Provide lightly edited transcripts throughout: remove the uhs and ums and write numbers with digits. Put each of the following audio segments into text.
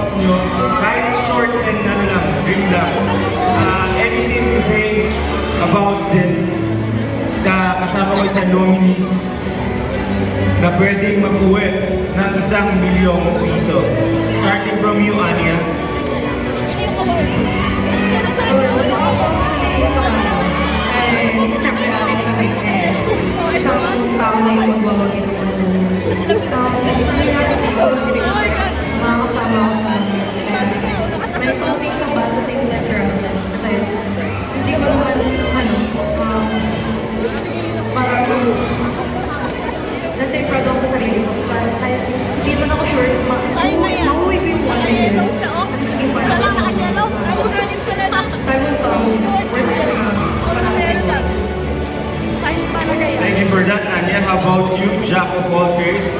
thoughts nyo, kahit short and ano lang, brief lang. Anything to say about this na kasama ko sa nominees na pwedeng mag-uwi ng 1,000,000 piso. Starting from you, Anya. Siyempre natin kami isang tao na yung magbawagin ko. Hindi ko in-expect makakasama ako sa amin. May konting kabado sa yung background kasi hindi ko naman, parang, let's say, proud ako sa sarili ko. So, kaya hindi naman ako sure mauwi ko yung 1 million. At least hindi parang time will come. Worth it na. Thank you for that, Anya. How about you, Jack of all trades?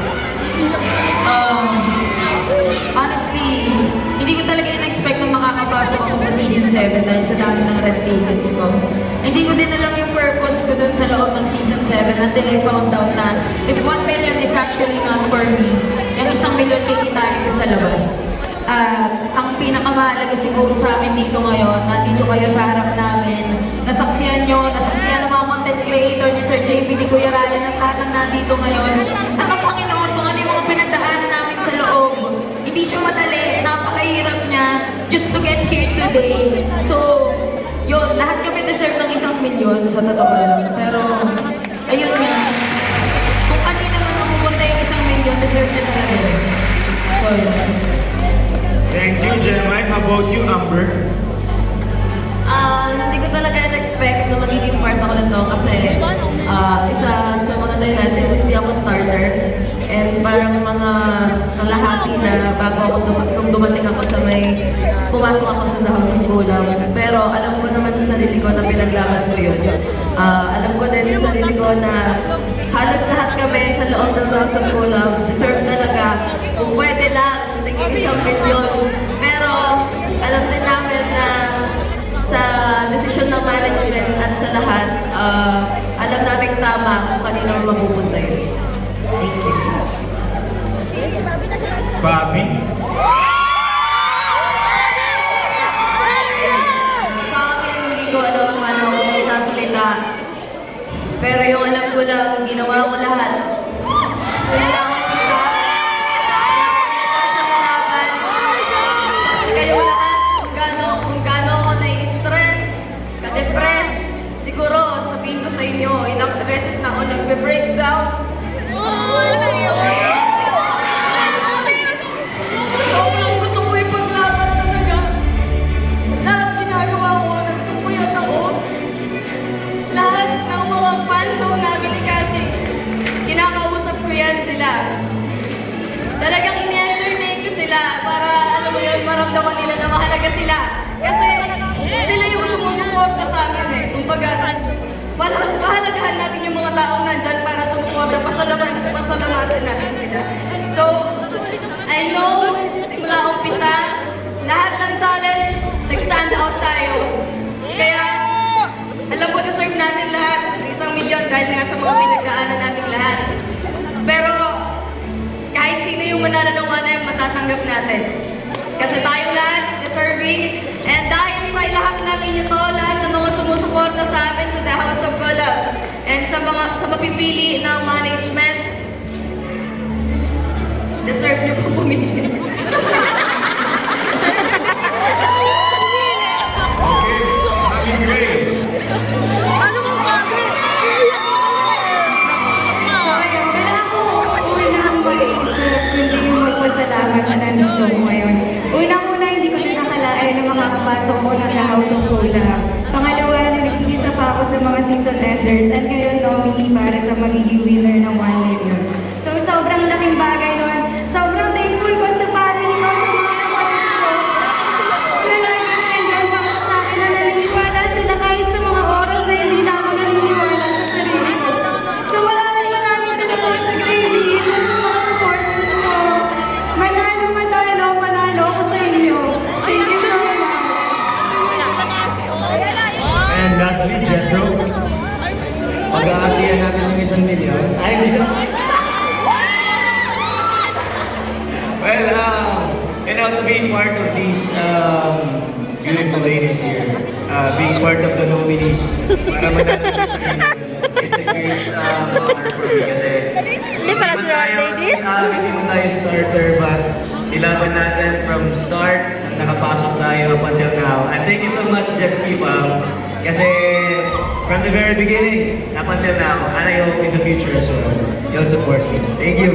Honestly, hindi ko talaga in-expect na makakapasok ako sa season 7 dahil sa dami ng red tickets ko. Hindi ko din alam yung purpose ko dun sa loob ng season 7 until I found out na if 1 million is actually not for me, yung 1,000,000 kikitain ko sa labas. Ang pinakamahalaga siguro sa akin dito ngayon, nandito kayo sa harap namin, nasaksihan nyo, nasaksihan ng mga content creator ni Sir JP, ni Kuya Ryan, at lahat ng nandito ngayon. At ang Panginoon, kung ano yung mga pinagdaanan namin sa loob, hindi siya madali, napakahirap niya just to get here today. So, yun, lahat kami deserve ng 1,000,000 sa totoo lang. Pero, ayun nga, kung kanina man mapupunta yung 1,000,000, deserve niya talaga yun. So, yun. Thank you, Jeremiah. How about you, Amber? Hindi ko talaga in-expect na magiging part ako nito kasi isa sa mga dahilan is hindi ako starter. And parang mga kalahati na bago ako nung dumating ako sa pumasok ako sa The House of Gulam. Pero alam ko naman sa sarili ko na pinaglaban ko yun. Alam ko din sa sarili ko na halos lahat kami sa loob ng The House of Gulam deserve talaga kung pwede lang, tingin 1,000,000. Pero alam din namin na sa desisyon ng management at sa lahat, alam namin tama kung kanino mapupunta yun. Thank you. Bobby? Sa akin, hindi ko alam kung ano ako magsasalita. Pero yung alam ko lang, ginawa ko lahat. Simula akong isa, sa kalaban. Saksi kayo lahat kung gaano ako na-stress, ka-depress. Siguro, sabihin ko sa inyo, ilang beses na ako nagbe-breakdown. Sa sobrang gusto ko ipaglaban talaga. Lahat ginagawa ko, nagpupuyat ako. Lahat ng mga fandom namin ni Cassie, kinakausap ko yan sila. Talagang ini-entertain ko sila para, alam mo yun, maramdaman nila na mahalaga sila. Kasi sila yung sumusuporta sa amin eh. Kumbaga, pahalagahan natin yung mga taong nandyan para sumuporta, pasalamatan natin sila. So, I know, simula umpisa, lahat ng challenge, nag-stand out tayo. Kaya, alam ko, deserve natin lahat, 1,000,000 dahil nga sa mga pinagdaanan natin lahat. Pero, kahit sino yung manalo ng 1M, matatanggap natin. Kasi tayo lahat, deserving. And dahil sa lahat ng inyo to, lahat ng mga sumusuporta sa amin sa The House of Gulam, and sa mapipili ng management, deserve nyo pong pumili. Okay, Gray. So, ayun, wala ako unang mag-iisip, kundi yung magpasalamat na nandito ko ngayon. Unang-una, hindi ko din nakalain na makakapasok ko ng The House of Gulam. Pangalawa, na nagigisa pa ako sa mga season enders at ngayon nominee para sa magiging winner ng 1 million. So, sobrang laking bagay nun. Sobrang thankful ko sa family ko, sa mga kapatid ko. Na lagi nandiyan para sa akin na naniniwala sila kahit sa mga oras na hindi na ako naniniwala sa sarili ko. So, maraming salamat sa Gravy, sa mga supporters ko. Manalo ko sa inyo. Thank you so much. And lastly, Jethro. Pag-aatiyan natin yung 1,000,000. Ay, hindi. Well, to be being part of these beautiful ladies here, being part of the nominees para manalo sa Pinoy. It's a great honor for me kasi Hindi para sa ladies? hindi mo tayo starter but ilaban natin from start nakapasok tayo up until now. And thank you so much, Jet Ski Pam. Kasi from the very beginning up until now, and I hope in the future as well, you'll support me. Thank you.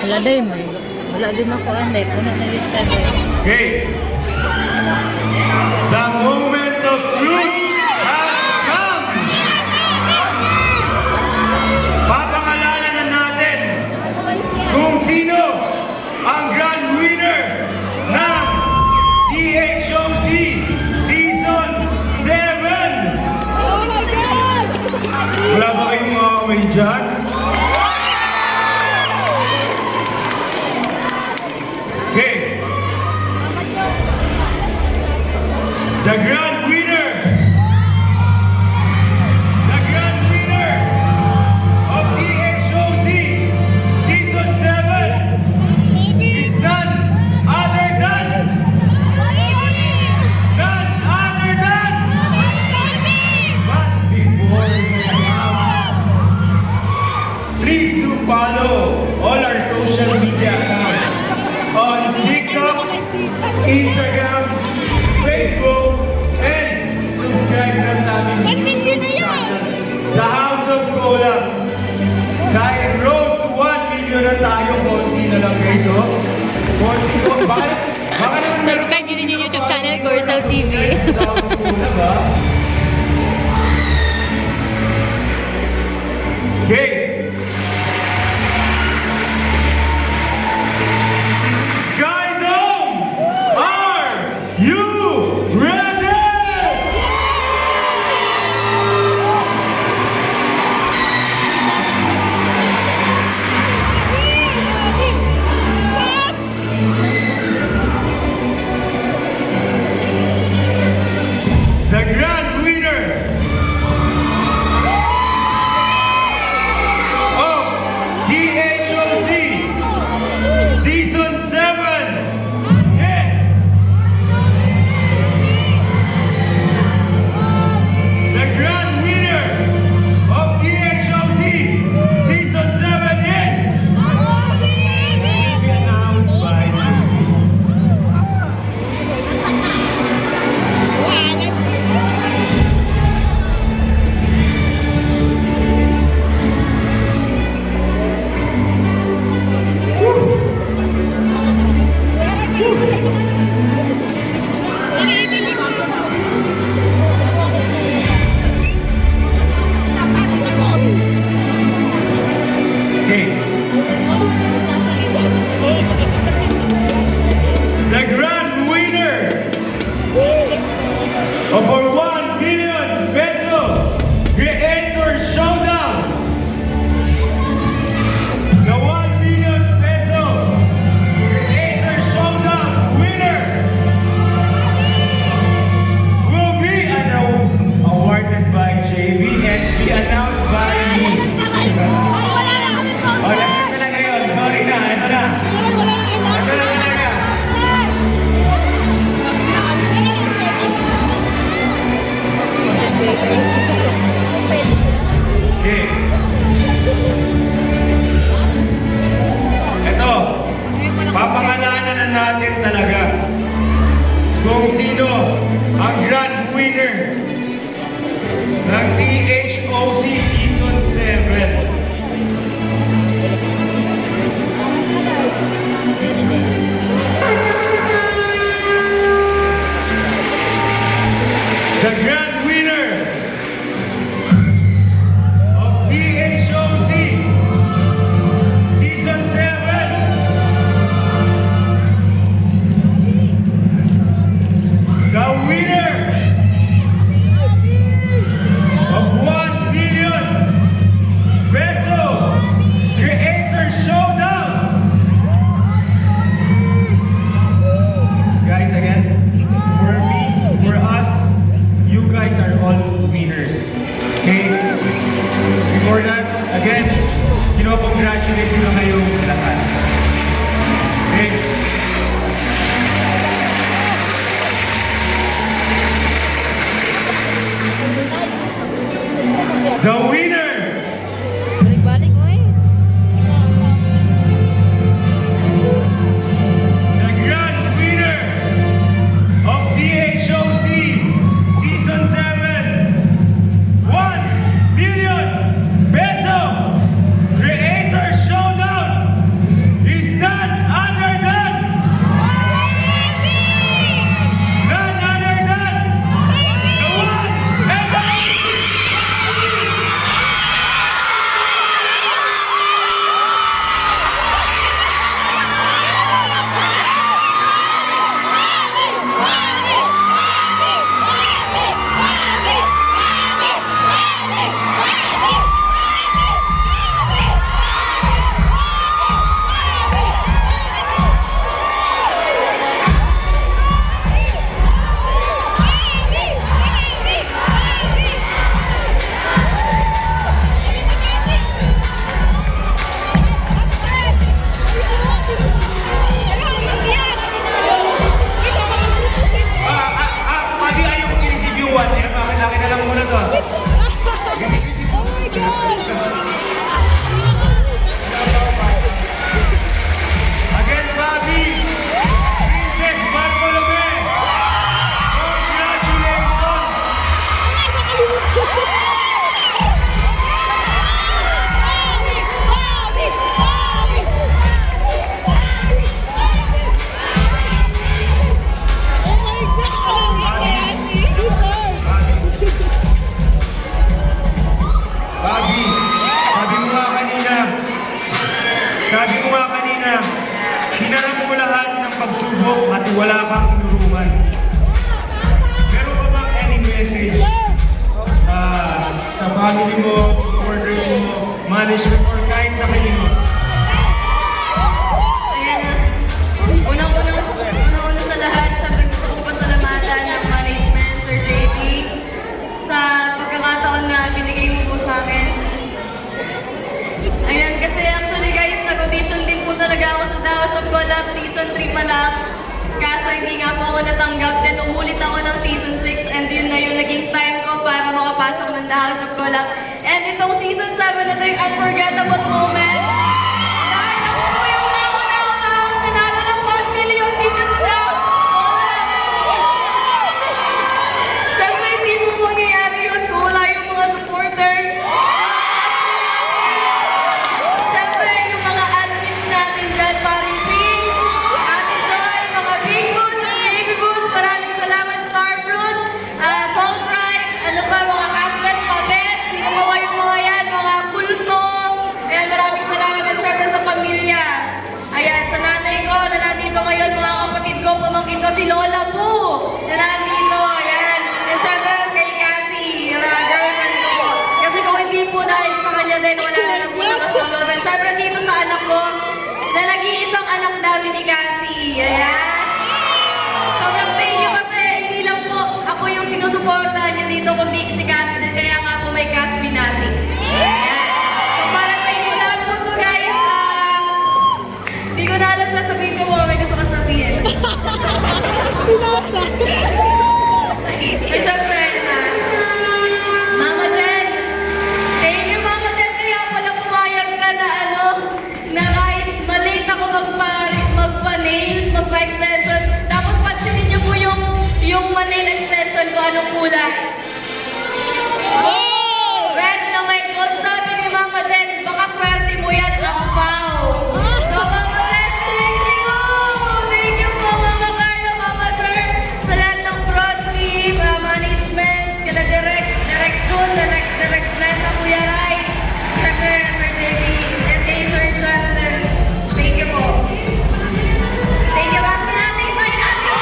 Wala day mo. Wala din ako anday. Puno na rin sa day. Okay. The moment of truth has come. Papangalanan na natin kung sino ang grand winner ng DHOC Season 7. Oh my God! Wala ba kayong mga kamay dyan? Okay. The grand winner of DHOC Season 7 is none other than but before we announce, please do follow all our social media accounts on TikTok, Instagram, Facebook, and subscribe na sa aming YouTube channel, The House of Cola. Dahil road to 1 million na tayo, konti na lang guys, oh. Konti ko, baka naman meron Subscribe nyo din yung YouTube channel, Gorsal TV. sa The House of Cola, ba? Okay. Skydome, are you ready? The grand winner of DHOC Season 7 is the grand winner of DHOC Season 7 is will be announced by Okay. The grand winner of our 1 million peso Creator Showdown. The 1 million peso Creator Showdown winner will be awarded by JV and be announced by me. Oh, last na talaga yun. Sorry na, ito na. Ito na talaga. Okay. Ito, papangalanan na natin talaga kung sino ang grand winner ng DHOC Season 7. The grand winner of DHOC Season 7 the winner of 1 million peso Creator Showdown. Guys, again, for me, for us, you guys are all winners. Okay? Before that, again, to? Busy po. Again, Bobby! Princess Bartolome! Congratulations! Bobby, sabi mo nga kanina, hinarap mo lahat ng pagsubok at wala kang inurungan. Meron ka bang any message sa family mo, supporters mo, management, or kahit na kanino? Ayan na. Unang-una sa lahat, syempre gusto kong pasalamatan ng management, Sir JP, sa pagkakataon na binigay mo po sa akin. Ayan, kasi actually guys, nag-audition din po talaga ako sa The House of Collab Season 3 pa lang. Kaso hindi nga po ako natanggap, then umulit ako ng Season 6 and yun na yung naging time ko para makapasok ng The House of Collab. And itong Season 7 na ito yung unforgettable moment. Dahil ako po yung nauna-unahang nanalo ng 1 million dito sa The House of Collab. Siyempre, hindi mo mangyayari yun kung wala yung mga supporters. Siyempre, yung mga admins natin dyan, paring Pings, Ate Joy, mga Big Boos and Baby Boos, maraming salamat, Starfruit, Soul Tribe, ano pa, mga Casmet, Pabet, sino ba yung mga yan, mga kulto. Ayan, maraming salamat at syempre sa pamilya. Ayan, sa nanay ko, na nandito ngayon, mga kapatid ko, pamangkin ko, si Lola Po, na nandito, ayan. And syempre, kay Cassie, na girlfriend ko po. Kasi kung hindi po dahil sa kanya din, wala na po nakasalooban. Syempre, dito sa anak ko, na nag-iisang anak namin ni Cassie. Ayan. Sobrang thank you kasi hindi lang po ako yung sinusuportahan nyo dito, kundi si Cassie din. Kaya nga po may Cassie Binatics. Ayan. So para sa inyo lahat po to guys, hindi ko na alam sasabihin ko mo, may gusto ka sabihin. Ay, syempre, Mama Jen, thank you Mama Jen, kaya pala pumayag ka na na kahit malate ako magpa-nails, magpa-extensions, tapos pansinin niyo po yung nail extension ko, anong kulay? Red na may gold. Sabi ni Mama Jen, baka swerte mo yan, ang pao. So Mama Jen, thank you! Thank you po Mama Carla, Mama Jen, sa lahat ng prod team, management, kila Direct June, Direct Blessa, Kuya Rai, syempre Sir JP, and kay Sir Jonathan. Thank you po. Thank you, Basmi natin sa ilan po!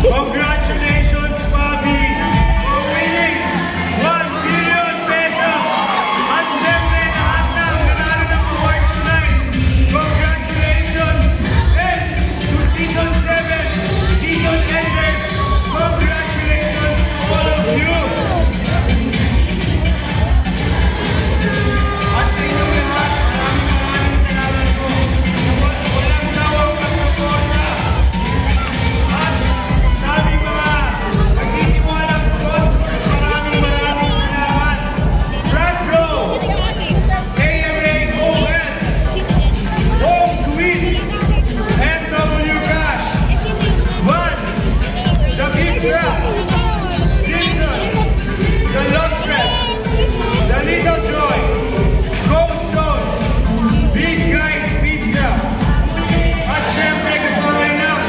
Congratulations, Bobby! For winning 1 billion pesos! At syempre, lahat ng nanalo ng awards tonight. Congratulations! And to Season 7, Season Enders, congratulations to all of you! At sa inyong lahat, maraming salamat po. Walang sawang pagsuporta. At sabi ko nga, nagtitiwalang sponsors, maraming salamat. Front Row, AMA ON, Home Sweet, MW Cash, Vans, The Big Grab, Gibson, The Lost Reps, The Little Joy, Cold Stone, Big Guys Pizza, at syempre kasama rin ng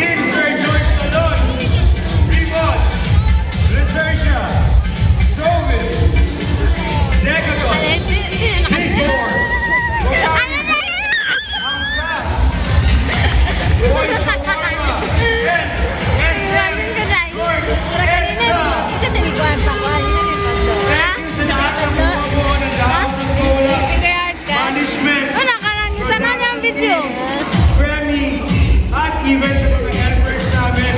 Team Sir George Salon, Ribot, Researcha, Sovin, Decagon, Big Four, ang SAS, Boy Shawarma, and Lord Edsa. Sa lahat ng bumubuo ng The House of Collab, management, production, premies, at even sa mga helpers namin,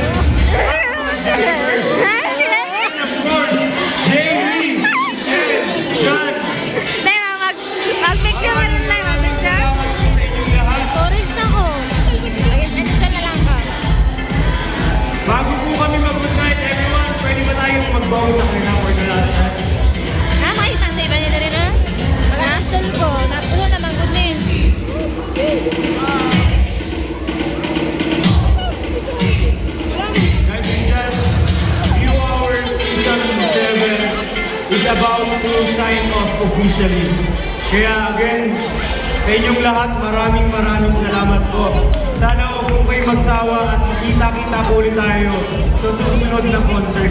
at mga helpers. And of course, Jamie and John. Maraming salamat po sa inyong lahat. Bago po kami mag nag-wow sa kanila for the last time? Makita sa iba nila rin, ha? Nasol ko, napulo na manggunin. Guys, it's just few hours season 7 is about to sign off officially. Kaya again, sa inyong lahat, maraming salamat po. Sana huwag po kayo magsawa at makita-kita po ulit tayo sa susunod na concert.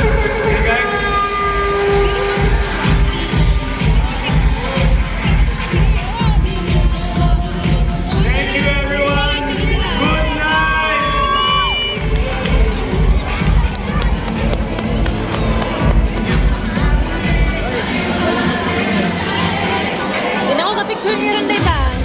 Okay guys? Thank you everyone! Good night! Hindi na ako ka-picture niyo rin, diba?